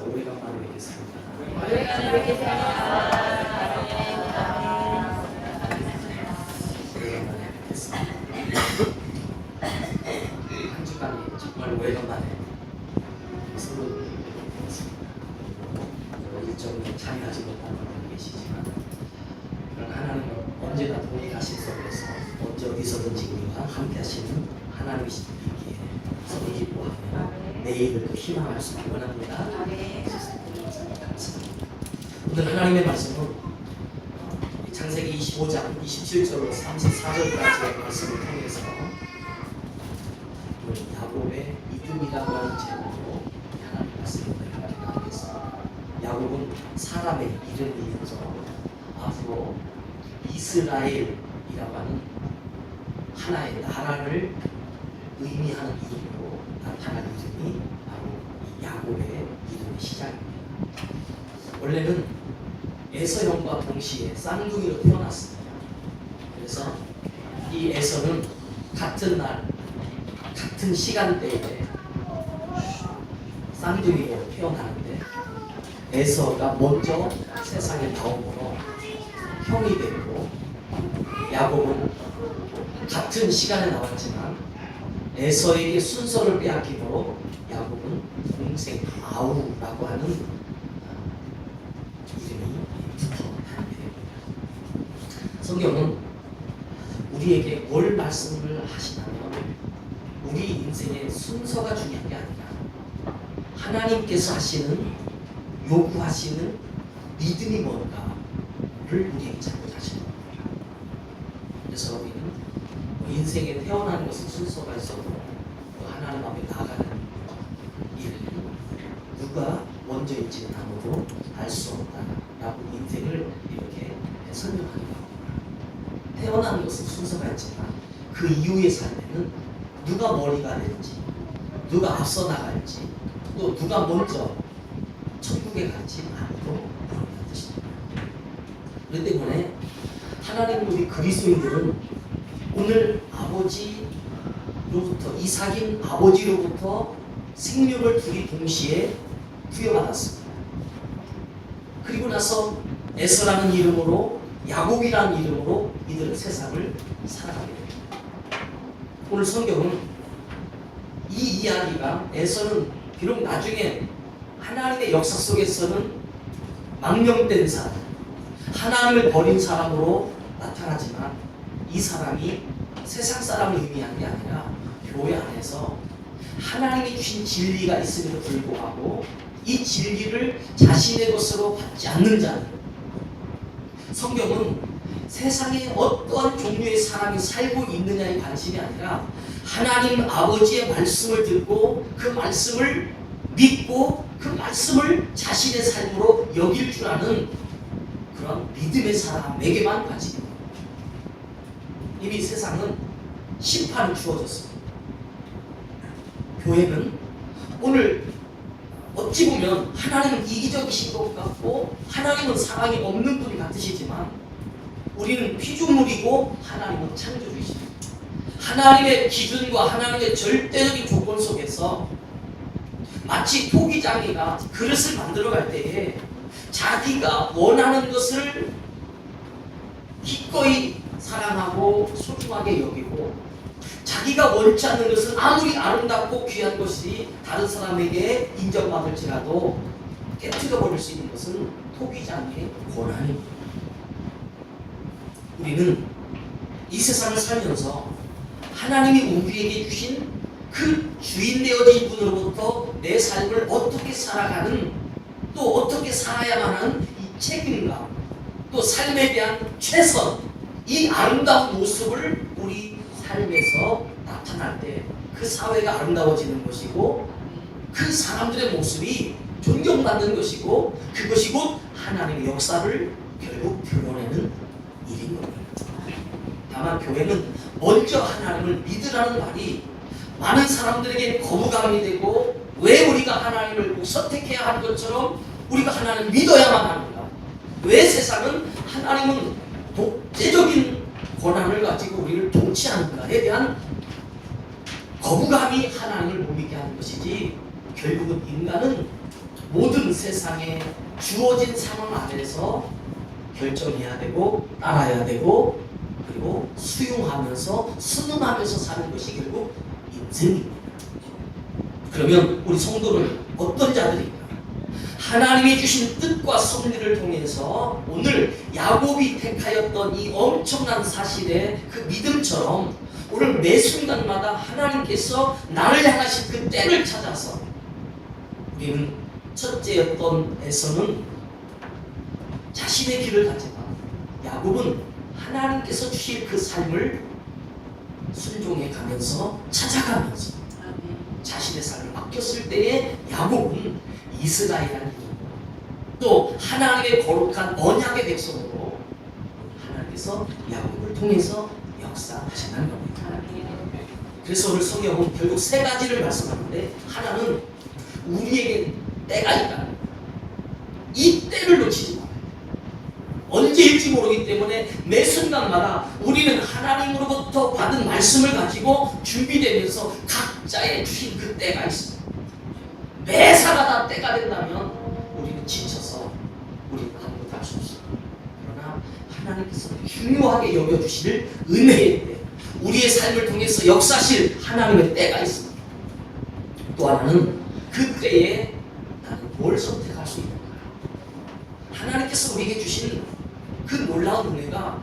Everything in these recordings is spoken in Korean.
오래간만에 뵙겠습니다. 오래간만에 뵙겠습니다. 한 주간이 정말 오래간만에 서로 뵙겠습니다. 일정에 참여하지 못한 분들 계시지만 그러나 하나님은 언제나 동행하신 속에서 언제 어디서든지 우리와 함께 하시는 하나님이시기에 서로 기뻐하며 내일을 또 희망할 수 있기 원합니다. 감사합니다. 오늘 하나님의 말씀은 창세기 25장 27절로 34절까지의 말씀을 통해서 야곱의 이름이라고 하는 제목으로 하나님의 말씀을 함께 나누겠습니다. 야곱은 사람의 이름이면서 앞으로 이스라엘이라고 하는 하나의 나라를 의미하는 이름으로 나타난 이름이 바로 야곱의 이름의 시작입니다. 원래는 에서형과 동시에 쌍둥이로 태어났습니다. 그래서 이 에서는 같은 날, 같은 시간대에 쌍둥이로 태어나는데 에서가 먼저 세상에 나오므로 형이 되고 야곱은 같은 시간에 나왔지만 에서에게 순서를 빼앗기므로 야곱은 동생 아우라고 하는 이름이 붙어다니게 됩니다. 성경은 우리에게 뭘 말씀을 하시냐면 우리 인생의 순서가 중요한 게 아니라 하나님께서 하시는 요구하시는 믿음이 뭔가를 우리에게 자꾸 하시는 겁니다. 그래서 우리는 인생에 태어나는 것은 순서가 있어도 하나님 앞에 나아가는 일은 누가 먼저일지는 아무도 알 수 없다라고 인생을 이렇게 설명하는 겁니다. 태어나는 것은 순서가 있지만 그 이후의 삶에는 누가 머리가 될지, 누가 앞서 나갈지, 또 누가 먼저 천국에 갈지 아무도 모른다는 뜻입니다. 그렇기 때문에 하나님 우리 그리스도인들은 오늘 아버지로부터 이삭인 아버지로부터 생명을 둘이 동시에 부여받았습니다. 그리고 나서 에서라는 이름으로 야곱이라는 이름으로 이들은 세상을 살아가게 됩니다. 오늘 성경은 이 이야기가 에서는 비록 나중에 하나님의 역사 속에서는 망령된 사람, 하나님을 버린 사람으로 나타나지만 이 사람이 세상 사람을 의미한 게 아니라 교회 안에서 하나님이 주신 진리가 있음에도 불구하고 이 진리를 자신의 것으로 받지 않는 자들. 성경은 세상에 어떠한 종류의 사람이 살고 있느냐에 관심이 아니라 하나님 아버지의 말씀을 듣고 그 말씀을 믿고 그 말씀을 자신의 삶으로 여길 줄 아는 그런 믿음의 사람에게만 관심이 있습니다. 이미 세상은 심판을 주어졌습니다. 교회는 오늘 어찌 보면 하나님은 이기적이신 것 같고 하나님은 사랑이 없는 분 같으시지만 우리는 피조물이고 하나님은 창조주이십니다. 하나님의 기준과 하나님의 절대적인 조건 속에서 마치 토기장이가 그릇을 만들어갈 때에 자기가 원하는 것을 기꺼이 사랑하고 소중하게 여기고 자기가 원치 않는 것은 아무리 아름답고 귀한 것이 다른 사람에게 인정받을지라도 깨트려버릴 수 있는 것은 토기장의 권한입니다. 우리는 이 세상을 살면서 하나님이 우리에게 주신 그 주인 되어진 분으로부터 내 삶을 어떻게 살아가는 또 어떻게 살아야만 하는 이 책임감 또 삶에 대한 최선 이 아름다운 모습을 우리 삶에서 나타날 때 그 사회가 아름다워지는 것이고 그 사람들의 모습이 존경받는 것이고 그것이 곧 하나님의 역사를 결국 드러내는 일인 겁니다. 다만 교회는 먼저 하나님을 믿으라는 말이 많은 사람들에게 거부감이 되고 왜 우리가 하나님을 꼭 선택해야 하는 것처럼 우리가 하나님을 믿어야만 하는가? 왜 세상은 하나님은 독재적인 권한을 가지고 우리를 통치하는가에 대한 거부감이 하나님을 못 믿게 하는 것이지 결국은 인간은 모든 세상에 주어진 상황 안에서 결정해야 되고 따라야 되고 그리고 수용하면서 순응하면서 사는 것이 결국 인생입니다. 그러면 우리 성도는 어떤 자들인가? 하나님이 주신 뜻과 섭리를 통해서 오늘 야곱이 택하였던 이 엄청난 사실의 그 믿음처럼 오늘 매 순간마다 하나님께서 나를 향하신 그 때를 찾아서 우리는 첫째였던 에서는 자신의 길을 가지만 야곱은 하나님께서 주실 그 삶을 순종해 가면서 찾아가면서 자신의 삶을 맡겼을 때에 야곱은 이스라엘이라는 이름 또 하나님의 거룩한 언약의 백성으로 하나님께서 야곱을 통해서 역사하신다는 겁니다. 그래서 오늘 성경은 결국 세 가지를 말씀하는데 하나는 우리에게 때가 있다. 이 때를 놓치지 말아요. 언제일지 모르기 때문에 매 순간마다 우리는 하나님으로부터 받은 말씀을 가지고 준비되면서 각자의 주신 그 때가 있습니다. 매사가 다 때가 된다면 우리는 지쳐서 우리는 아무것도 할 수 없습니다. 그러나 하나님께서 중요하게 여겨주실 은혜의 때, 우리의 삶을 통해서 역사하실 하나님의 때가 있습니다. 또 하나는 그 때에 나는 뭘 선택할 수 있는가. 하나님께서 우리에게 주신 그 놀라운 은혜가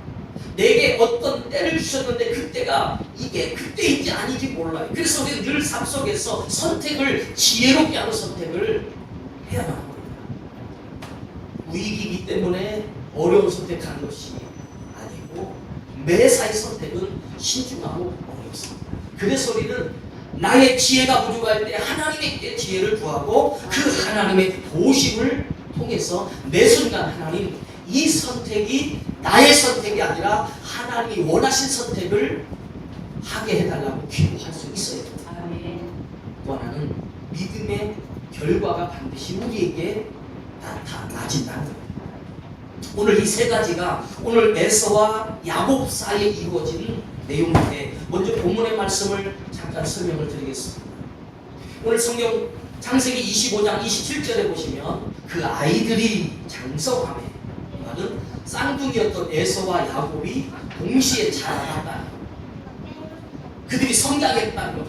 내게 어떤 때를 주셨는데 그 때가 이게 그때인지 아닌지 몰라요. 그래서 우리는 늘 삶 속에서 선택을 지혜롭게 하는 선택을 해야만 합니다. 위기이기 때문에 어려운 선택하는 것이 아니고 매사의 선택은 신중하고 어렵습니다. 그래서 우리는 나의 지혜가 부족할 때 하나님께 지혜를 구하고 그 하나님의 도심을 통해서 매 순간 하나님 이 선택이 나의 선택이 아니라 하나님이 원하신 선택을 하게 해달라고 기도할 수 있어야 됩니다. 또 하나는 믿음의 결과가 반드시 우리에게 나타나진다는 겁니다. 오늘 이 세 가지가 오늘 에서와 야곱 사이에 이루어진 내용인데 먼저 본문의 말씀을 잠깐 설명을 드리겠습니다. 오늘 성경 창세기 25장 27절에 보시면 그 아이들이 장성함에 말은 쌍둥이였던 에서와 야곱이 동시에 자라났다는 것. 그들이 성장했다는 것.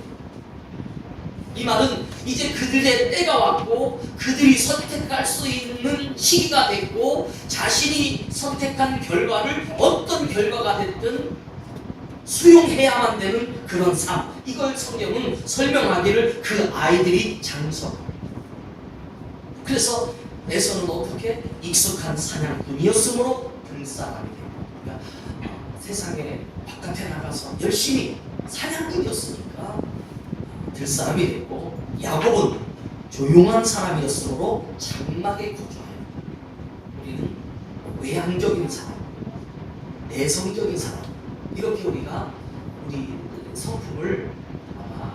이 말은 이제 그들의 때가 왔고 그들이 선택할 수 있는 시기가 됐고 자신이 선택한 결과를 어떤 결과가 됐든 수용해야만 되는 그런 삶. 이걸 성경은 설명하기를 그 아이들이 장성. 그래서 에서는 어떻게 익숙한 사냥꾼이었으므로 들사람이 됩니다. 그러니까 세상에 바깥에 나가서 열심히 사냥꾼이었으니까 들사람이 됐고 야곱은 조용한 사람이었으므로 장막에 거주하여 우리는 외향적인 사람, 내성적인 사람 이렇게 우리가 우리 성품을 아마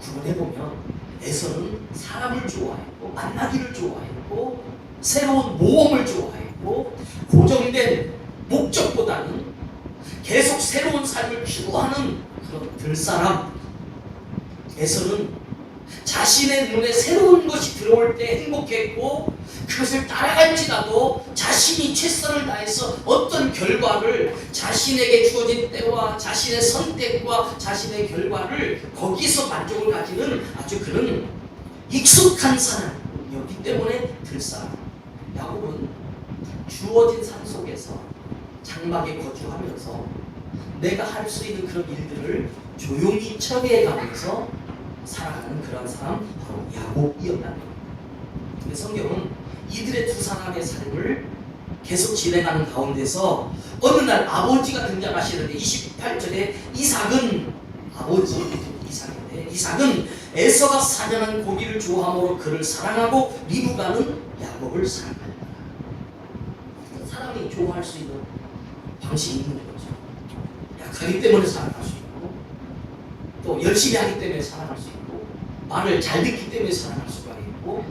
구분해보면 에서는 사람을 좋아했고 만나기를 좋아했고 새로운 모험을 좋아했고 고정된 목적보다는 계속 새로운 삶을 추구하는 그런 들사람 에서는 자신의 눈에 새로운 것이 들어올 때 행복했고 그것을 따라갈지라도 자신이 최선을 다해서 어떤 결과를 자신에게 주어진 때와 자신의 선택과 자신의 결과를 거기서 만족을 가지는 아주 그런 익숙한 사람이었기 때문에 들사람 야곱은 주어진 삶 속에서 장막에 거주하면서 내가 할 수 있는 그런 일들을 조용히 처리해가면서 살아가는 그런 사람 바로 야곱이었다는 겁니다. 성경은 이들의 두 사람의 삶을 계속 진행하는 가운데서 어느 날 아버지가 등장하시는데 28절에 이삭은 아버지 이삭인데 이삭은 에서가 사냥한 고기를 좋아함으로 그를 사랑하고 리브가는 야곱을 사랑한다. 사람이 좋아할 수 있는 방식이 있는 거죠. 약하기 때문에 사랑할 수 있고 또 열심히 하기 때문에 사랑할 수 있고 말을 잘 듣기 때문에 사랑할 수가 있고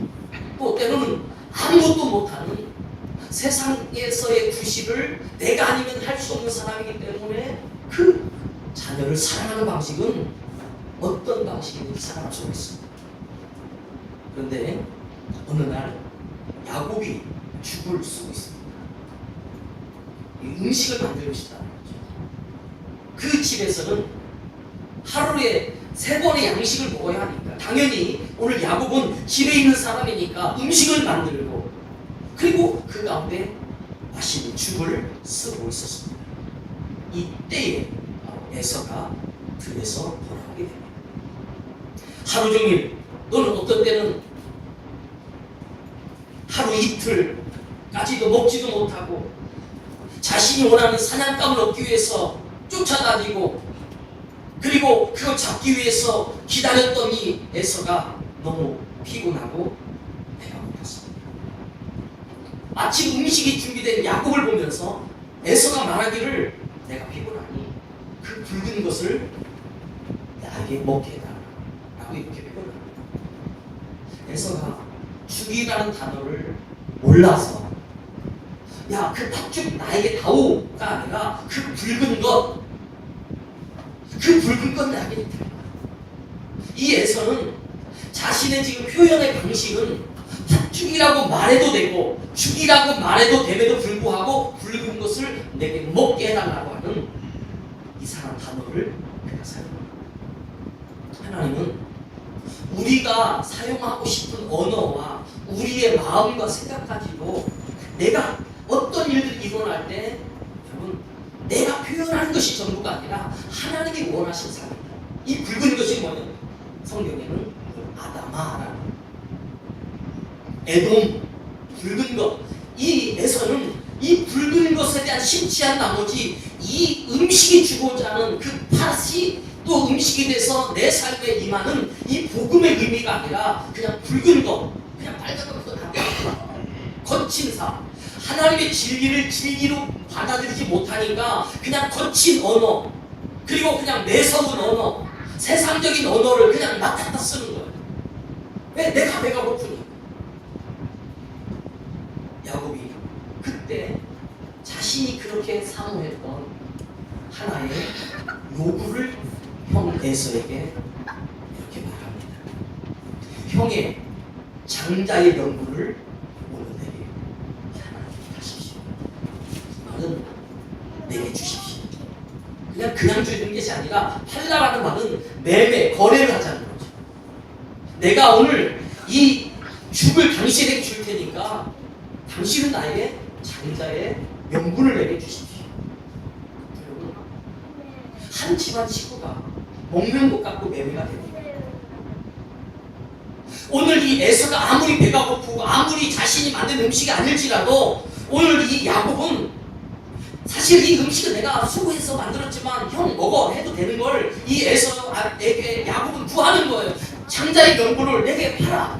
또 때로는 아무것도 못하는 세상에서의 구실을 내가 아니면 할 수 없는 사람이기 때문에 그 자녀를 사랑하는 방식은 어떤 방식이든지 사랑할 수가 있습니다. 그런데 어느 날 야곱이 죽을 쓰고 있습니다. 음식을 만들고 싶다는 거죠. 그 집에서는 하루에 3번의 양식을 먹어야 하니까 당연히 오늘 야곱은 집에 있는 사람이니까 음식을 만들고 그리고 그 가운데 맛있는 죽을 쓰고 있었습니다. 이때에 에서가 들에서 돌아오게 됩니다. 하루 종일 또는 어떤 때는 하루 이틀까지도 먹지도 못하고 자신이 원하는 사냥감을 얻기 위해서 쫓아다니고 그리고 그걸 잡기 위해서 기다렸던 이 에서가 너무 피곤하고 배가 고팠습니다. 마침 음식이 준비된 야곱을 보면서 에서가 말하기를 내가 피곤하니 그 붉은 것을 나에게 먹게 해달라 라고 이렇게 표현합니다. 에서가 죽이라는 단어를 몰라서 야, 그 팥죽 나에게 다오가 아니라 그 붉은 것 나에게 달라. 이 에서는 자신의 지금 표현의 방식은 팥죽이라고 말해도 되고 죽이라고 말해도 됨에도 불구하고 붉은 것을 내게 먹게 해달라고 하는 이상한 단어를 그가 사용합니다. 하나님은 우리가 사용하고 싶은 언어와 우리의 마음과 생각까지도 내가 어떤 일들이 일어날 때 여러분 내가 표현하는 것이 전부가 아니라 하나님이 원하신 삶입니다. 이 붉은 것이 뭐냐면 성경에는 아다마라는 에돔 붉은 것 이 에서는 이 붉은 것에 대한 심취한 나머지 이 음식이 주고자 하는 그 팥이 또 음식이 돼서 내 삶에 임하는 이 복음의 의미가 아니라 그냥 붉은 것 그냥 빨간 것도 다 거친 삶 하나님의 진리를 진리로 받아들이지 못하니까 그냥 거친 언어 그리고 그냥 매서운 언어 세상적인 언어를 그냥 맡았다 쓰는 거예요. 왜? 내가 배가 고프니. 야곱이 그때 자신이 그렇게 사모했던 하나의 요구를 형 에서에게 이렇게 말합니다. 형의 장자의 명분을 오늘 내게 하십시오. 말은 내게 주십시오. 그냥 주는 것이 아니라 팔라라는 말은 매매, 거래를 하자는 거죠. 내가 오늘 이 죽을 당신에게 줄 테니까 당신은 나에게 장자의 명분을 내게 주십시오. 여러분, 한 집안 식구가 먹는 것 갖고 매매가 됩니다. 오늘 이 에서가 아무리 배가 고프고 아무리 자신이 만든 음식이 아닐지라도 오늘 이 야곱은 사실 이 음식은 내가 수고해서 만들었지만 형 먹어 해도 되는 걸 이 에서에게 야곱은 구하는 거예요. 장자의 명분을 내게 팔아.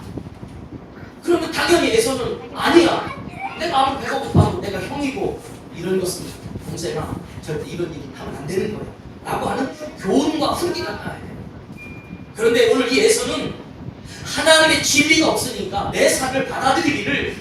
그러면 당연히 에서는 아니야. 내가 아무리 배가 고파도 내가 형이고 이런 것은 동생아 절대 이런 얘기 하면 안 되는 거예요. 라고 하는 교훈과 훈계가 나야 돼요. 그런데 오늘 이 에서는 하나님의 진리가 없으니까 내 삶을 받아들이기를